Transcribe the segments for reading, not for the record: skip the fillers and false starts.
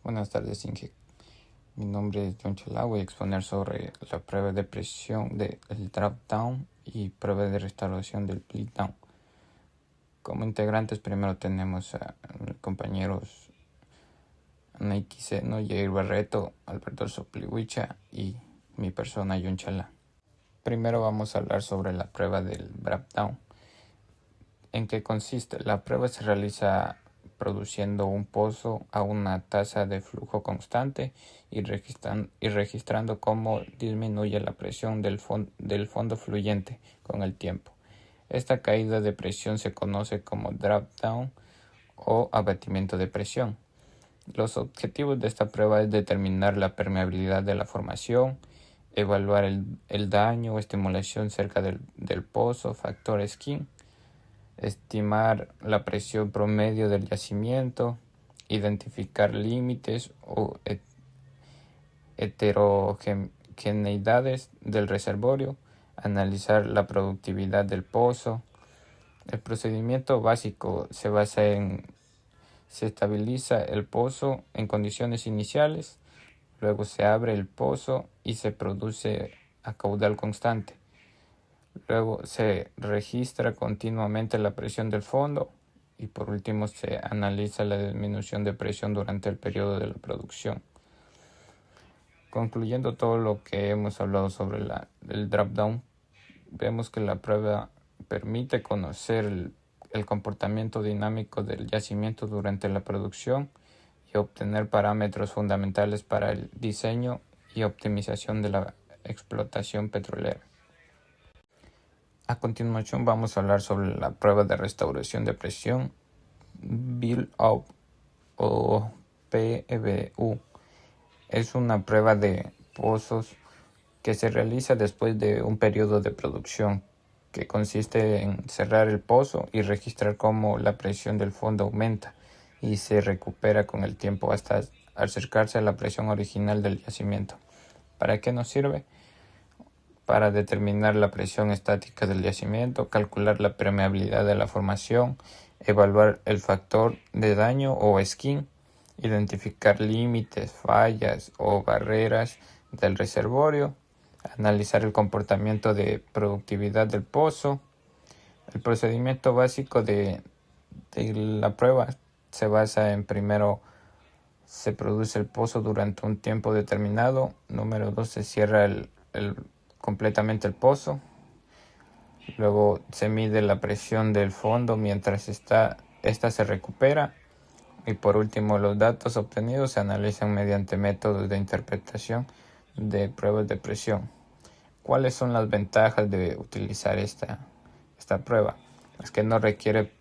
Buenas tardes, Inge. Mi nombre es John Chalá. Voy a exponer sobre la prueba de presión del drop down y prueba de restauración del bleed down. Como integrantes, primero tenemos a compañeros Nike Seno, Jair Barreto, Alberto Sopliwicha y mi persona, John Chalá. Primero vamos a hablar sobre la prueba del drop down. ¿En qué consiste? La prueba se realiza produciendo un pozo a una tasa de flujo constante y registrando cómo disminuye la presión del fondo fluyente con el tiempo. Esta caída de presión se conoce como drop down o abatimiento de presión. Los objetivos de esta prueba es determinar la permeabilidad de la formación, evaluar el daño o estimulación cerca del pozo, factor skin, estimar la presión promedio del yacimiento, identificar límites o heterogeneidades del reservorio, analizar la productividad del pozo. El procedimiento básico se basa se estabiliza el pozo en condiciones iniciales, luego se abre el pozo y se produce a caudal constante. Luego se registra continuamente la presión del fondo y por último se analiza la disminución de presión durante el periodo de la producción. Concluyendo todo lo que hemos hablado sobre el drop down, vemos que la prueba permite conocer el comportamiento dinámico del yacimiento durante la producción y obtener parámetros fundamentales para el diseño y optimización de la explotación petrolera. A continuación vamos a hablar sobre la prueba de restauración de presión, build-up o PBU. Es una prueba de pozos que se realiza después de un periodo de producción, que consiste en cerrar el pozo y registrar cómo la presión del fondo aumenta y se recupera con el tiempo hasta acercarse a la presión original del yacimiento. ¿Para qué nos sirve? Para determinar la presión estática del yacimiento, calcular la permeabilidad de la formación, evaluar el factor de daño o skin, identificar límites, fallas o barreras del reservorio, analizar el comportamiento de productividad del pozo. El procedimiento básico de la prueba se basa en: primero se produce el pozo durante un tiempo determinado, número 2 se cierra completamente el pozo, luego se mide la presión del fondo mientras esta se recupera y por último los datos obtenidos se analizan mediante métodos de interpretación de pruebas de presión. ¿Cuáles son las ventajas de utilizar esta prueba? Es que no requiere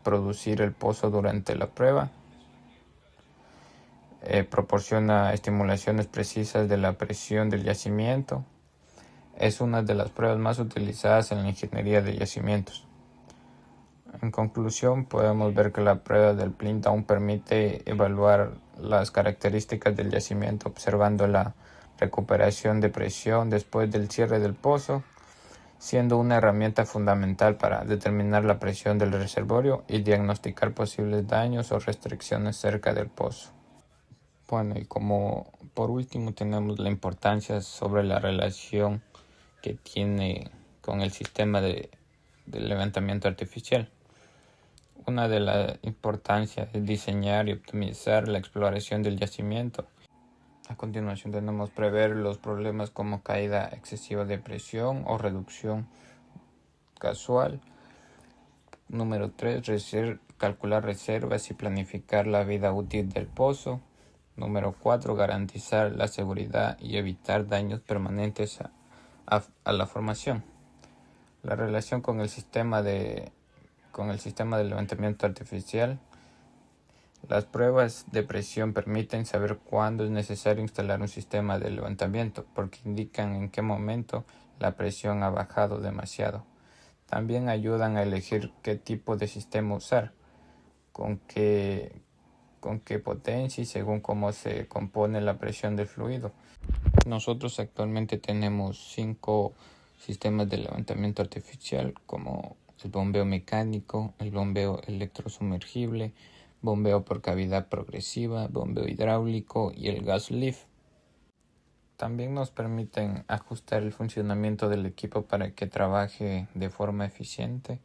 producir el pozo durante la prueba, proporciona estimulaciones precisas de la presión del yacimiento. Es una de las pruebas más utilizadas en la ingeniería de yacimientos. En conclusión, podemos ver que la prueba del bleed down permite evaluar las características del yacimiento observando la recuperación de presión después del cierre del pozo, siendo una herramienta fundamental para determinar la presión del reservorio y diagnosticar posibles daños o restricciones cerca del pozo. Bueno, y como por último tenemos la importancia sobre la relación que tiene con el sistema de levantamiento artificial. Una de las importancias es diseñar y optimizar la exploración del yacimiento. A continuación tenemos prever los problemas como caída excesiva de presión o reducción casual. Número 3, calcular reservas y planificar la vida útil del pozo. Número 4, garantizar la seguridad y evitar daños permanentes a la formación. La relación con el sistema de levantamiento artificial. Las pruebas de presión permiten saber cuándo es necesario instalar un sistema de levantamiento, porque indican en qué momento la presión ha bajado demasiado. También ayudan a elegir qué tipo de sistema usar, con qué potencia y según cómo se compone la presión del fluido. Nosotros actualmente tenemos 5 sistemas de levantamiento artificial, como el bombeo mecánico, el bombeo electrosumergible, bombeo por cavidad progresiva, bombeo hidráulico y el gas lift. También nos permiten ajustar el funcionamiento del equipo para que trabaje de forma eficiente,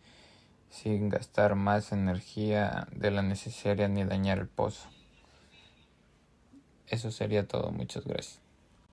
sin gastar más energía de la necesaria ni dañar el pozo. Eso sería todo. Muchas gracias.